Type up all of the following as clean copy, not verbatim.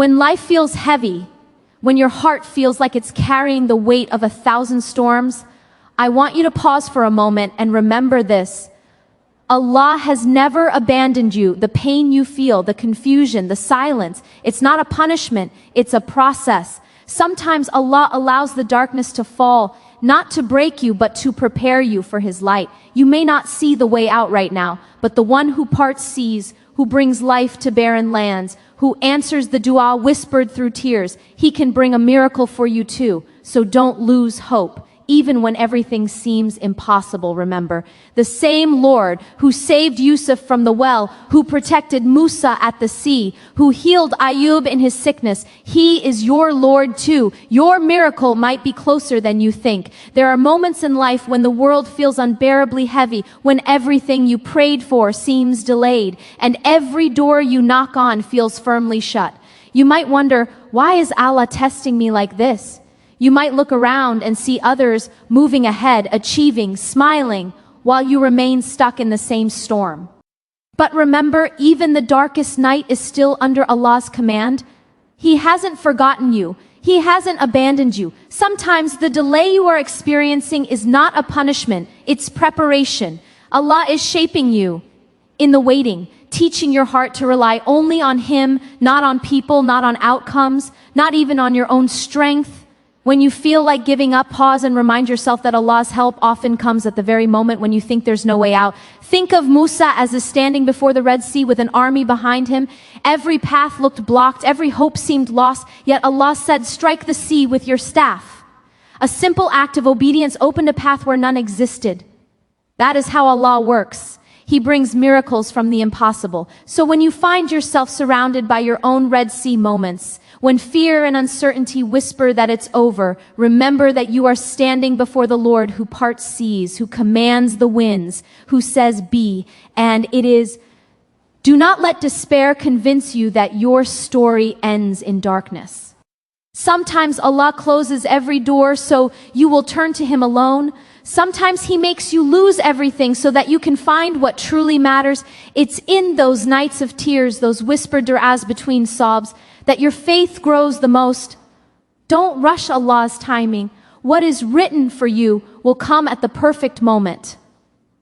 When life feels heavy, when your heart feels like it's carrying the weight of 1,000 storms, I want you to pause for a moment and remember this. Allah has never abandoned you. The pain you feel, the confusion, the silence, it's not a punishment, it's a process. Sometimes Allah allows the darkness to fall, not to break you, but to prepare you for His light. You may not see the way out right now, but the one who parts seas, who brings life to barren lands, who answers the dua whispered through tears, He can bring a miracle for you too. So don't lose hope. Even when everything seems impossible, remember. The same Lord who saved Yusuf from the well, who protected Musa at the sea, who healed Ayub in his sickness, He is your Lord too. Your miracle might be closer than you think. There are moments in life when the world feels unbearably heavy, when everything you prayed for seems delayed, and every door you knock on feels firmly shut. You might wonder, why is Allah testing me like this? You might look around and see others moving ahead, achieving, smiling, while you remain stuck in the same storm. But remember, even the darkest night is still under Allah's command. He hasn't forgotten you. He hasn't abandoned you. Sometimes the delay you are experiencing is not a punishment, it's preparation. Allah is shaping you in the waiting, teaching your heart to rely only on Him, not on people, not on outcomes, not even on your own strength. When you feel like giving up, pause and remind yourself that Allah's help often comes at the very moment when you think there's no way out. Think of Musa as standing before the Red Sea with an army behind him. Every path looked blocked, every hope seemed lost, yet Allah said, "Strike the sea with your staff." A simple act of obedience opened a path where none existed. That is how Allah works. He brings miracles from the impossible. So when you find yourself surrounded by your own Red Sea moments, when fear and uncertainty whisper that it's over, remember that you are standing before the Lord who parts seas, who commands the winds, who says be, and it is. Do not let despair convince you that your story ends in darkness. Sometimes Allah closes every door so you will turn to Him alone. Sometimes He makes you lose everything so that you can find what truly matters. It's in those nights of tears, those whispered du'as between sobs, that your faith grows the most. Don't rush Allah's timing. What is written for you will come at the perfect moment.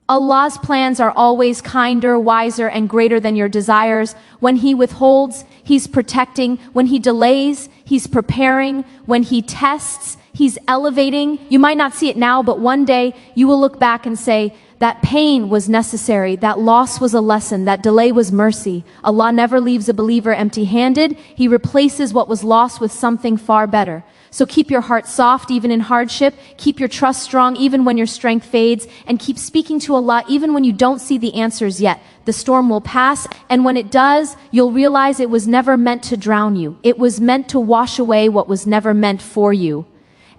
Allah's plans are always kinder, wiser, and greater than your desires. When He withholds, He's protecting. When He delays, He's preparing. When He tests, He's elevating. You might not see it now, but one day you will look back and say, that pain was necessary, that loss was a lesson, that delay was mercy. Allah never leaves a believer empty-handed. He replaces what was lost with something far better. So keep your heart soft even in hardship, keep your trust strong even when your strength fades, and keep speaking to Allah even when you don't see the answers yet. The storm will pass, and when it does, you'll realize it was never meant to drown you. It was meant to wash away what was never meant for you.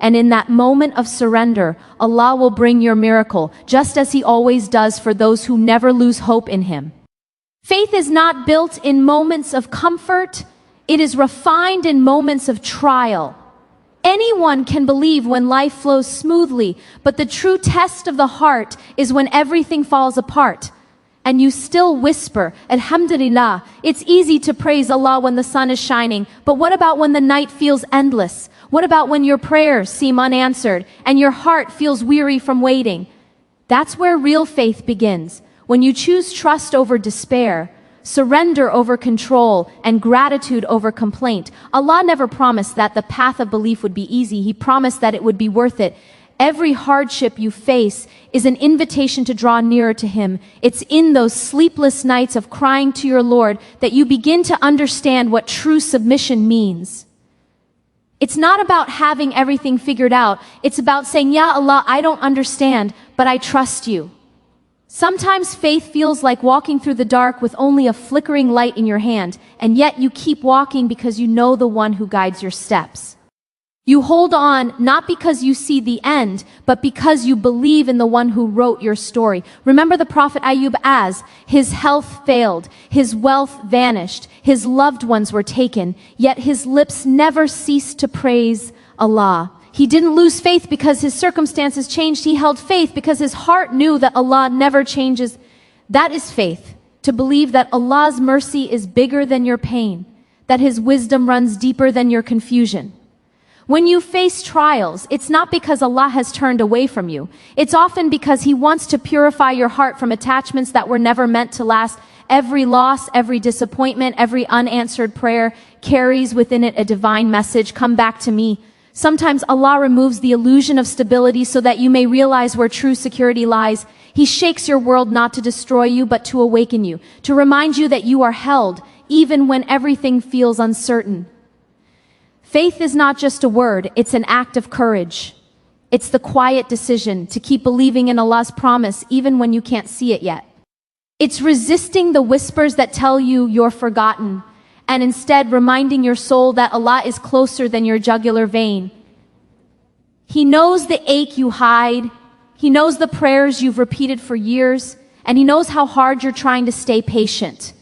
And in that moment of surrender, Allah will bring your miracle, just as He always does for those who never lose hope in Him. Faith is not built in moments of comfort. It is refined in moments of trial. Anyone can believe when life flows smoothly, but the true test of the heart is when everything falls apart. And you still whisper, Alhamdulillah. It's easy to praise Allah when the sun is shining, but what about when the night feels endless? What about when your prayers seem unanswered and your heart feels weary from waiting? That's where real faith begins. When you choose trust over despair, surrender over control, and gratitude over complaint. Allah never promised that the path of belief would be easy. He promised that it would be worth it. Every hardship you face is an invitation to draw nearer to Him. It's in those sleepless nights of crying to your Lord that you begin to understand what true submission means. It's not about having everything figured out. It's about saying, Ya Allah, I don't understand, but I trust You. Sometimes faith feels like walking through the dark with only a flickering light in your hand, and yet you keep walking because you know the one who guides your steps. You hold on not because you see the end, but because you believe in the one who wrote your story. Remember the Prophet Ayub as his health failed, his wealth vanished, his loved ones were taken, yet his lips never ceased to praise Allah. He didn't lose faith because his circumstances changed. He held faith because his heart knew that Allah never changes. That is faith, to believe that Allah's mercy is bigger than your pain, that his wisdom runs deeper than your confusion. When you face trials, it's not because Allah has turned away from you. It's often because He wants to purify your heart from attachments that were never meant to last. Every loss, every disappointment, every unanswered prayer carries within it a divine message. Come back to me. Sometimes Allah removes the illusion of stability so that you may realize where true security lies. He shakes your world not to destroy you, but to awaken you, to remind you that you are held, even when everything feels uncertain. Faith is not just a word, it's an act of courage. It's the quiet decision to keep believing in Allah's promise even when you can't see it yet. It's resisting the whispers that tell you you're forgotten, and instead reminding your soul that Allah is closer than your jugular vein. He knows the ache you hide, He knows the prayers you've repeated for years, and He knows how hard you're trying to stay patient.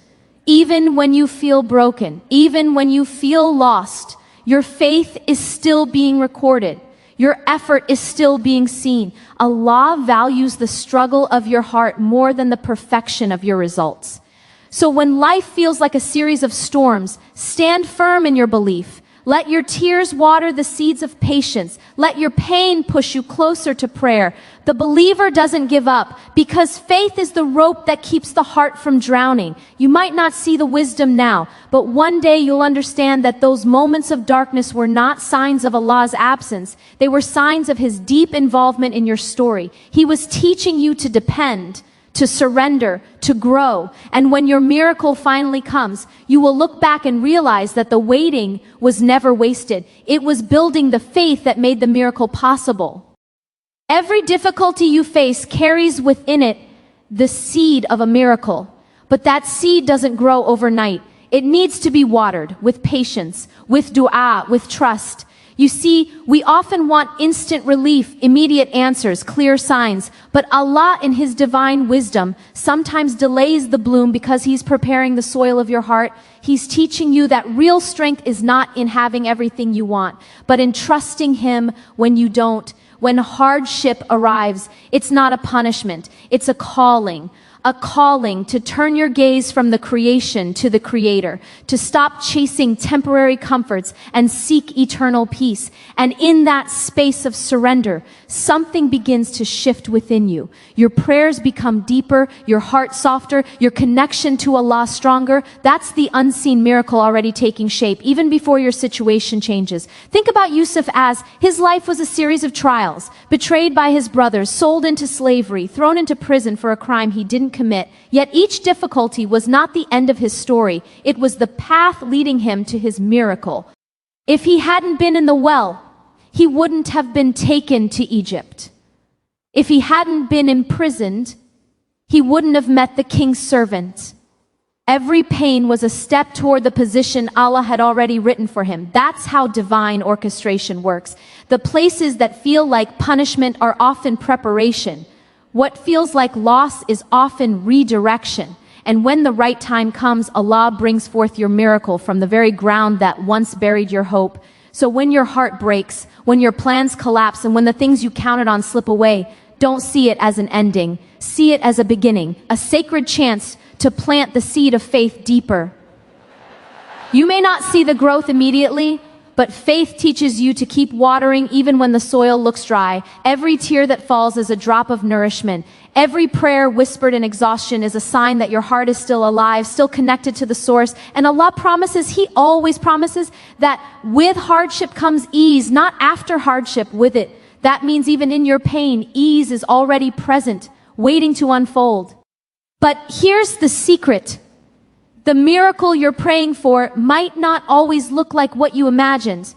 Even when you feel broken, even when you feel lost, your faith is still being recorded. Your effort is still being seen. Allah values the struggle of your heart more than the perfection of your results. So when life feels like a series of storms, stand firm in your belief. Let your tears water the seeds of patience. Let your pain push you closer to prayer. The believer doesn't give up because faith is the rope that keeps the heart from drowning. You might not see the wisdom now, but one day you'll understand that those moments of darkness were not signs of Allah's absence. They were signs of His deep involvement in your story. He was teaching you to depend, to surrender, to grow. And when your miracle finally comes, you will look back and realize that the waiting was never wasted. It was building the faith that made the miracle possible. Every difficulty you face carries within it the seed of a miracle. But that seed doesn't grow overnight. It needs to be watered with patience, with dua, with trust. You see, we often want instant relief, immediate answers, clear signs, but Allah in His divine wisdom sometimes delays the bloom because He's preparing the soil of your heart. He's teaching you that real strength is not in having everything you want, but in trusting Him when you don't. When hardship arrives, it's not a punishment, it's a calling to turn your gaze from the creation to the Creator, to stop chasing temporary comforts and seek eternal peace. And in that space of surrender, something begins to shift within you. Your prayers become deeper, your heart softer, your connection to Allah stronger. That's the unseen miracle already taking shape, even before your situation changes. Think about Yusuf as his life was a series of trials, betrayed by his brothers, sold into slavery, thrown into prison for a crime he didn't commit. Yet each difficulty was not the end of his story. It was the path leading him to his miracle. If he hadn't been in the well, he wouldn't have been taken to Egypt. If he hadn't been imprisoned, he wouldn't have met the king's servant. Every pain was a step toward the position Allah had already written for him. That's how divine orchestration works. The places that feel like punishment are often preparation. What feels like loss is often redirection. And when the right time comes, Allah brings forth your miracle from the very ground that once buried your hope. So when your heart breaks, when your plans collapse, and when the things you counted on slip away, don't see it as an ending. See it as a beginning, a sacred chance to plant the seed of faith deeper. You may not see the growth immediately, but faith teaches you to keep watering even when the soil looks dry. Every tear that falls is a drop of nourishment. Every prayer whispered in exhaustion is a sign that your heart is still alive, still connected to the source. And Allah promises, He always promises, that with hardship comes ease, not after hardship, with it. That means even in your pain, ease is already present, waiting to unfold. But here's the secret. The miracle you're praying for might not always look like what you imagined.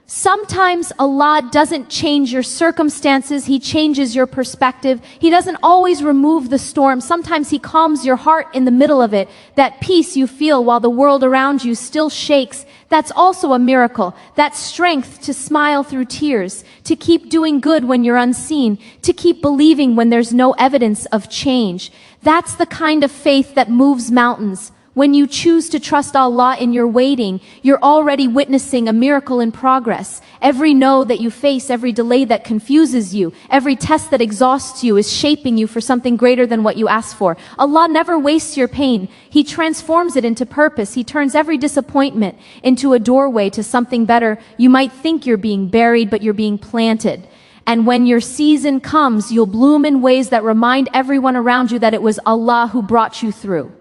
Sometimes Allah doesn't change your circumstances, He changes your perspective. He doesn't always remove the storm. Sometimes He calms your heart in the middle of it. That peace you feel while the world around you still shakes, that's also a miracle. That strength to smile through tears, to keep doing good when you're unseen, to keep believing when there's no evidence of change. That's the kind of faith that moves mountains. When you choose to trust Allah in your waiting, you're already witnessing a miracle in progress. Every no that you face, every delay that confuses you, every test that exhausts you is shaping you for something greater than what you asked for. Allah never wastes your pain. He transforms it into purpose. He turns every disappointment into a doorway to something better. You might think you're being buried, but you're being planted. And when your season comes, you'll bloom in ways that remind everyone around you that it was Allah who brought you through.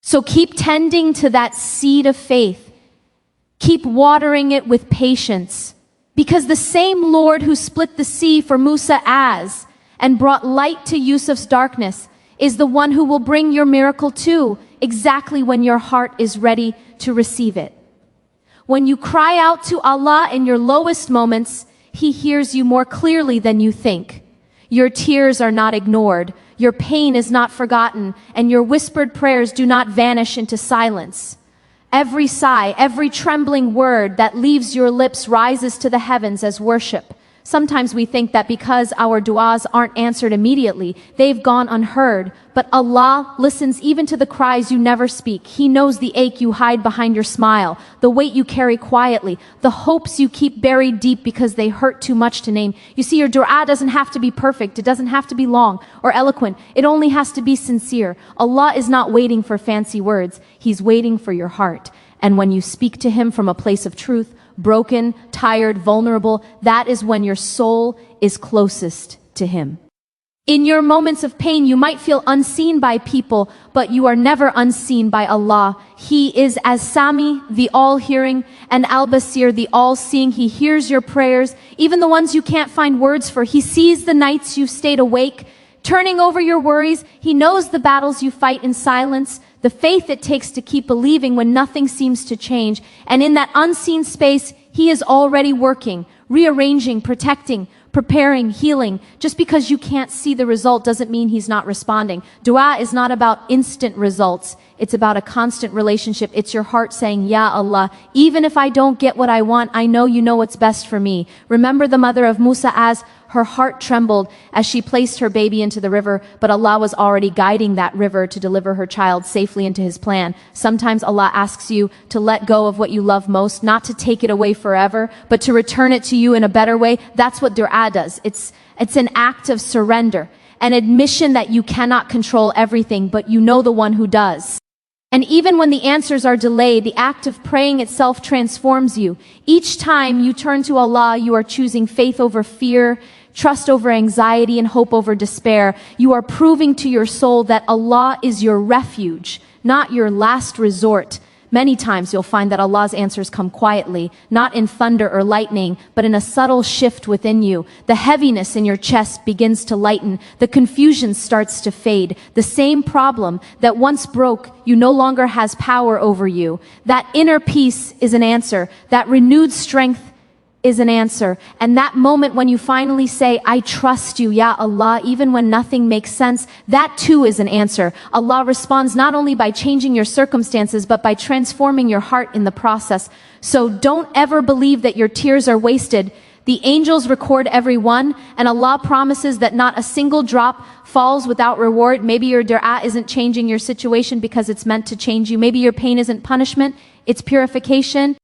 So keep tending to that seed of faith. Keep watering it with patience. Because the same Lord who split the sea for Musa and brought light to Yusuf's darkness is the one who will bring your miracle too, exactly when your heart is ready to receive it. When you cry out to Allah in your lowest moments, He hears you more clearly than you think. Your tears are not ignored, your pain is not forgotten, and your whispered prayers do not vanish into silence. Every sigh, every trembling word that leaves your lips rises to the heavens as worship. Sometimes we think that because our du'as aren't answered immediately, they've gone unheard. But Allah listens even to the cries you never speak. He knows the ache you hide behind your smile, the weight you carry quietly, the hopes you keep buried deep because they hurt too much to name. You see, your du'a doesn't have to be perfect. It doesn't have to be long or eloquent. It only has to be sincere. Allah is not waiting for fancy words. He's waiting for your heart. And when you speak to Him from a place of truth, broken, tired, vulnerable, that is when your soul is closest to Him. In your moments of pain, you might feel unseen by people, but you are never unseen by Allah. He is as Sami, the all-hearing, and Al-Basir, the all-seeing. He hears your prayers, even the ones you can't find words for. He sees the nights you've stayed awake, turning over your worries. He knows the battles you fight in silence, the faith it takes to keep believing when nothing seems to change. And in that unseen space, He is already working, rearranging, protecting, preparing, healing. Just because you can't see the result doesn't mean He's not responding. Dua is not about instant results. It's about a constant relationship. It's your heart saying, Ya Allah, even if I don't get what I want, I know You know what's best for me. Remember the mother of Musa as her heart trembled as she placed her baby into the river, but Allah was already guiding that river to deliver her child safely into His plan. Sometimes Allah asks you to let go of what you love most, not to take it away forever, but to return it to you in a better way. That's what du'a does. It's an act of surrender, an admission that you cannot control everything, but you know the one who does. And even when the answers are delayed, the act of praying itself transforms you. Each time you turn to Allah, you are choosing faith over fear, trust over anxiety, and hope over despair. You are proving to your soul that Allah is your refuge, not your last resort. Many times you'll find that Allah's answers come quietly, not in thunder or lightning, but in a subtle shift within you. The heaviness in your chest begins to lighten. The confusion starts to fade. The same problem that once broke you no longer has power over you. That inner peace is an answer. That renewed strength is an answer. And that moment when you finally say, I trust You, Ya Allah, even when nothing makes sense, that too is an answer. Allah responds not only by changing your circumstances, but by transforming your heart in the process. So don't ever believe that your tears are wasted. The angels record every one, and Allah promises that not a single drop falls without reward. Maybe your du'a isn't changing your situation because it's meant to change you. Maybe your pain isn't punishment, it's purification.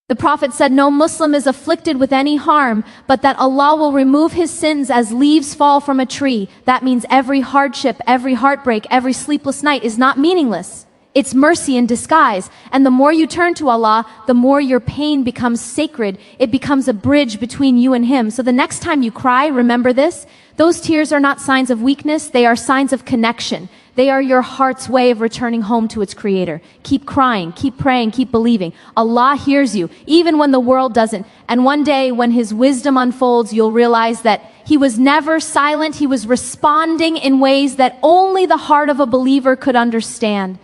The Prophet said, no Muslim is afflicted with any harm, but that Allah will remove his sins as leaves fall from a tree. That means every hardship, every heartbreak, every sleepless night is not meaningless. It's mercy in disguise. And the more you turn to Allah, the more your pain becomes sacred. It becomes a bridge between you and Him. So the next time you cry, remember this. Those tears are not signs of weakness. They are signs of connection. They are your heart's way of returning home to its Creator. Keep crying, keep praying, keep believing. Allah hears you, even when the world doesn't. And one day, when His wisdom unfolds, you'll realize that He was never silent. He was responding in ways that only the heart of a believer could understand.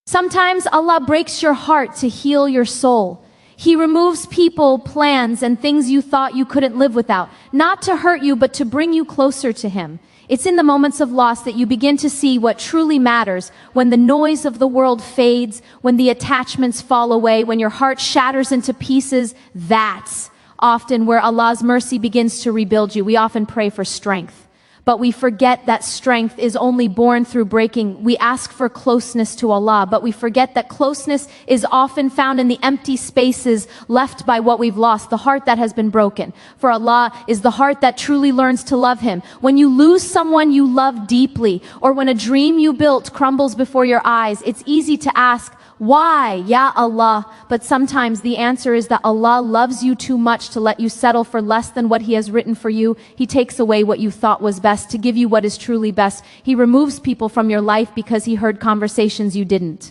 Sometimes Allah breaks your heart to heal your soul. He removes people, plans, and things you thought you couldn't live without, not to hurt you, but to bring you closer to Him. It's in the moments of loss that you begin to see what truly matters, when the noise of the world fades, when the attachments fall away, when your heart shatters into pieces. That's often where Allah's mercy begins to rebuild you. We often pray for strength, But we forget that strength is only born through breaking. We ask for closeness to Allah, but we forget that closeness is often found in the empty spaces left by what we've lost, the heart that has been broken. For Allah is the heart that truly learns to love Him. When you lose someone you love deeply, or when a dream you built crumbles before your eyes, it's easy to ask, why, Ya Allah? But sometimes the answer is that Allah loves you too much to let you settle for less than what He has written for you. He takes away what you thought was best to give you what is truly best. He removes people from your life because He heard conversations you didn't.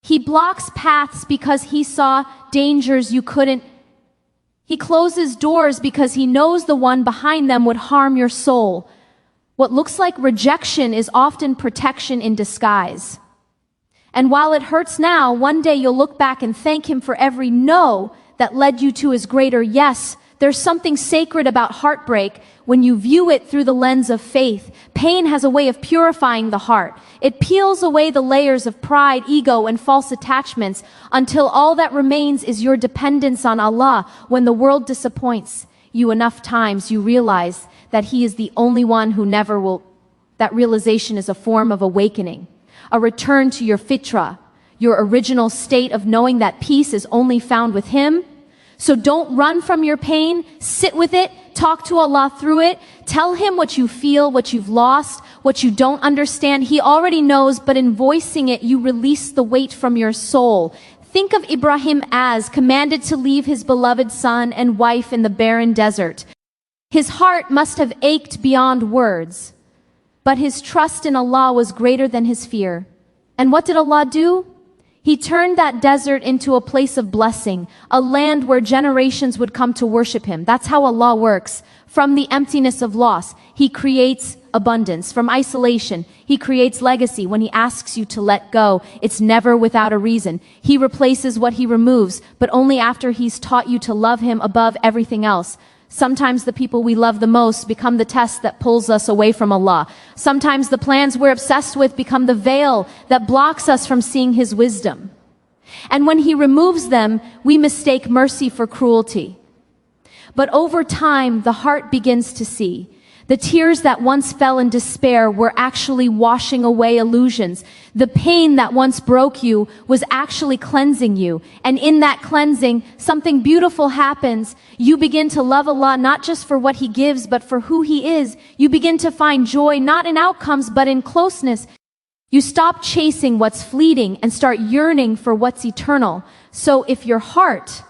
He blocks paths because He saw dangers you couldn't. He closes doors because He knows the one behind them would harm your soul. What looks like rejection is often protection in disguise. And while it hurts now, one day you'll look back and thank Him for every no that led you to His greater yes. There's something sacred about heartbreak when you view it through the lens of faith. Pain has a way of purifying the heart. It peels away the layers of pride, ego, and false attachments until all that remains is your dependence on Allah. When the world disappoints you enough times, you realize that He is the only one who never will. That realization is a form of awakening. A return to your fitra, your original state of knowing that peace is only found with Him. So don't run from your pain, sit with it, talk to Allah through it, tell Him what you feel, what you've lost, what you don't understand. He already knows, but in voicing it, you release the weight from your soul. Think of Ibrahim as commanded to leave his beloved son and wife in the barren desert. His heart must have ached beyond words. But his trust in Allah was greater than his fear. And what did Allah do? He turned that desert into a place of blessing, a land where generations would come to worship Him. That's how Allah works. From the emptiness of loss, He creates abundance. From isolation, He creates legacy. When He asks you to let go, it's never without a reason. He replaces what He removes, but only after He's taught you to love Him above everything else. Sometimes the people we love the most become the test that pulls us away from Allah. Sometimes the plans we're obsessed with become the veil that blocks us from seeing His wisdom. And when He removes them, we mistake mercy for cruelty. But over time, the heart begins to see. The tears that once fell in despair were actually washing away illusions. The pain that once broke you was actually cleansing you. And in that cleansing, something beautiful happens. You begin to love Allah not just for what He gives, but for who He is. You begin to find joy not in outcomes, but in closeness. You stop chasing what's fleeting and start yearning for what's eternal. So if your heart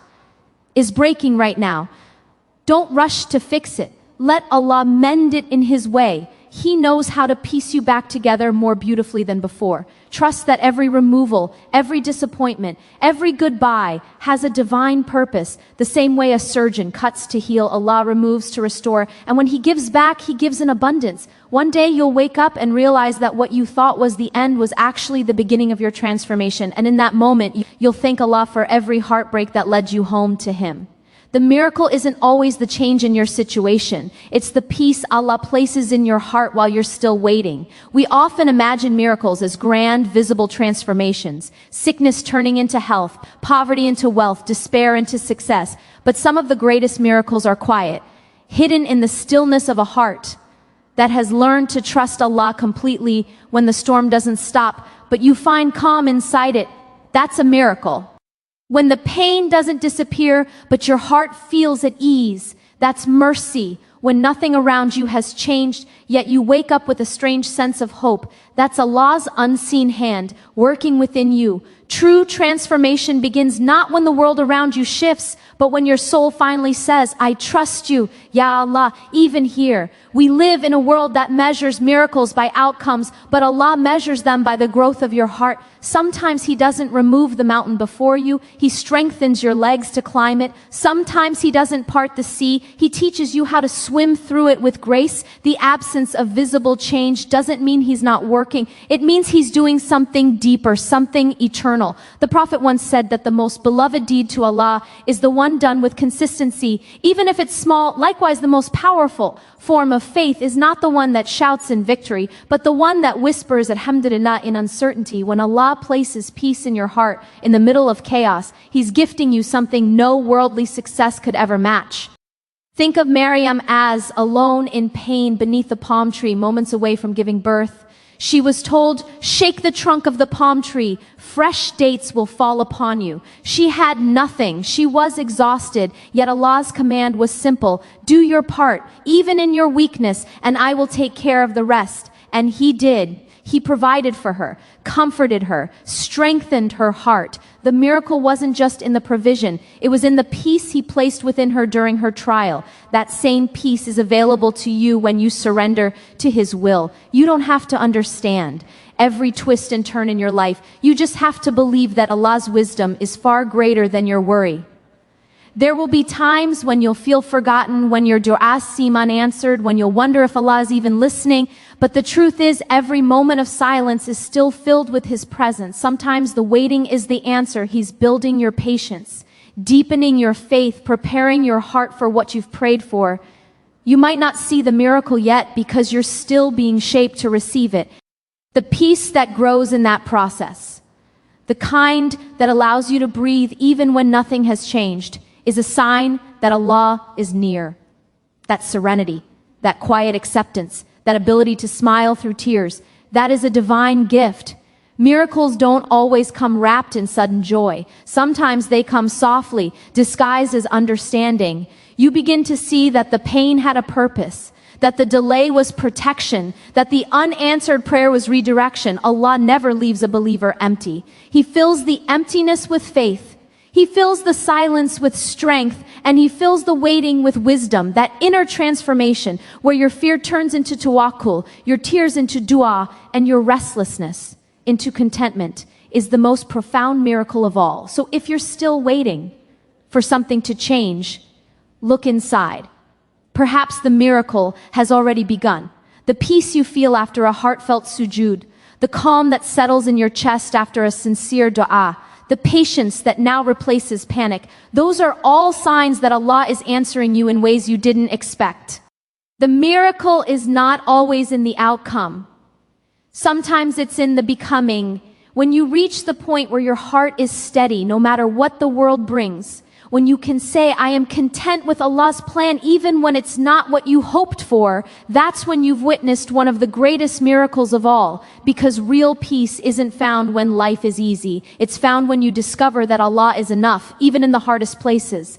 is breaking right now, don't rush to fix it. Let Allah mend it in His way. He knows how to piece you back together more beautifully than before. Trust that every removal, every disappointment, every goodbye has a divine purpose. The same way a surgeon cuts to heal, Allah removes to restore. And when He gives back, He gives in abundance. One day you'll wake up and realize that what you thought was the end was actually the beginning of your transformation. And in that moment, you'll thank Allah for every heartbreak that led you home to Him. The miracle isn't always the change in your situation. It's the peace Allah places in your heart while you're still waiting. We often imagine miracles as grand, visible transformations. Sickness turning into health, poverty into wealth, despair into success. But some of the greatest miracles are quiet, hidden in the stillness of a heart that has learned to trust Allah completely when the storm doesn't stop, but you find calm inside it. That's a miracle. When the pain doesn't disappear, but your heart feels at ease, that's mercy. When nothing around you has changed, yet you wake up with a strange sense of hope, that's Allah's unseen hand working within you. True transformation begins not when the world around you shifts, but when your soul finally says, I trust you, Ya Allah. Even here, we live in a world that measures miracles by outcomes, but Allah measures them by the growth of your heart. Sometimes He doesn't remove the mountain before you. He strengthens your legs to climb it. Sometimes He doesn't part the sea. He teaches you how to swim through it with grace. The absence of visible change doesn't mean He's not working. It means He's doing something deeper, something eternal. The Prophet once said that the most beloved deed to Allah is the one done with consistency, even if it's small. Likewise, the most powerful form of faith is not the one that shouts in victory, but the one that whispers alhamdulillah in uncertainty. When Allah places peace in your heart in the middle of chaos, He's gifting you something no worldly success could ever match. Think of Maryam as alone in pain beneath the palm tree, moments away from giving birth. She was told, "Shake the trunk of the palm tree, fresh dates will fall upon you." She had nothing. She was exhausted, yet Allah's command was simple: do your part, even in your weakness, and I will take care of the rest. And He did. He provided for her, comforted her, strengthened her heart. The miracle wasn't just in the provision, it was in the peace He placed within her during her trial. That same peace is available to you when you surrender to His will. You don't have to understand every twist and turn in your life. You just have to believe that Allah's wisdom is far greater than your worry. There will be times when you'll feel forgotten, when your du'as seem unanswered, when you'll wonder if Allah is even listening. But the truth is, every moment of silence is still filled with His presence. Sometimes the waiting is the answer. He's building your patience, deepening your faith, preparing your heart for what you've prayed for. You might not see the miracle yet because you're still being shaped to receive it. The peace that grows in that process, the kind that allows you to breathe even when nothing has changed, is a sign that Allah is near. That serenity, that quiet acceptance, that ability to smile through tears, that is a divine gift. Miracles don't always come wrapped in sudden joy. Sometimes they come softly, disguised as understanding. You begin to see that the pain had a purpose, that the delay was protection, that the unanswered prayer was redirection. Allah never leaves a believer empty. He fills the emptiness with faith. He fills the silence with strength, and He fills the waiting with wisdom, that inner transformation where your fear turns into tawakkul, your tears into dua, and your restlessness into contentment is the most profound miracle of all. So if you're still waiting for something to change, look inside. Perhaps the miracle has already begun. The peace you feel after a heartfelt sujood, the calm that settles in your chest after a sincere dua, the patience that now replaces panic, those are all signs that Allah is answering you in ways you didn't expect. The miracle is not always in the outcome. Sometimes it's in the becoming. When you reach the point where your heart is steady, no matter what the world brings, when you can say, I am content with Allah's plan even when it's not what you hoped for, that's when you've witnessed one of the greatest miracles of all. Because real peace isn't found when life is easy. It's found when you discover that Allah is enough, even in the hardest places.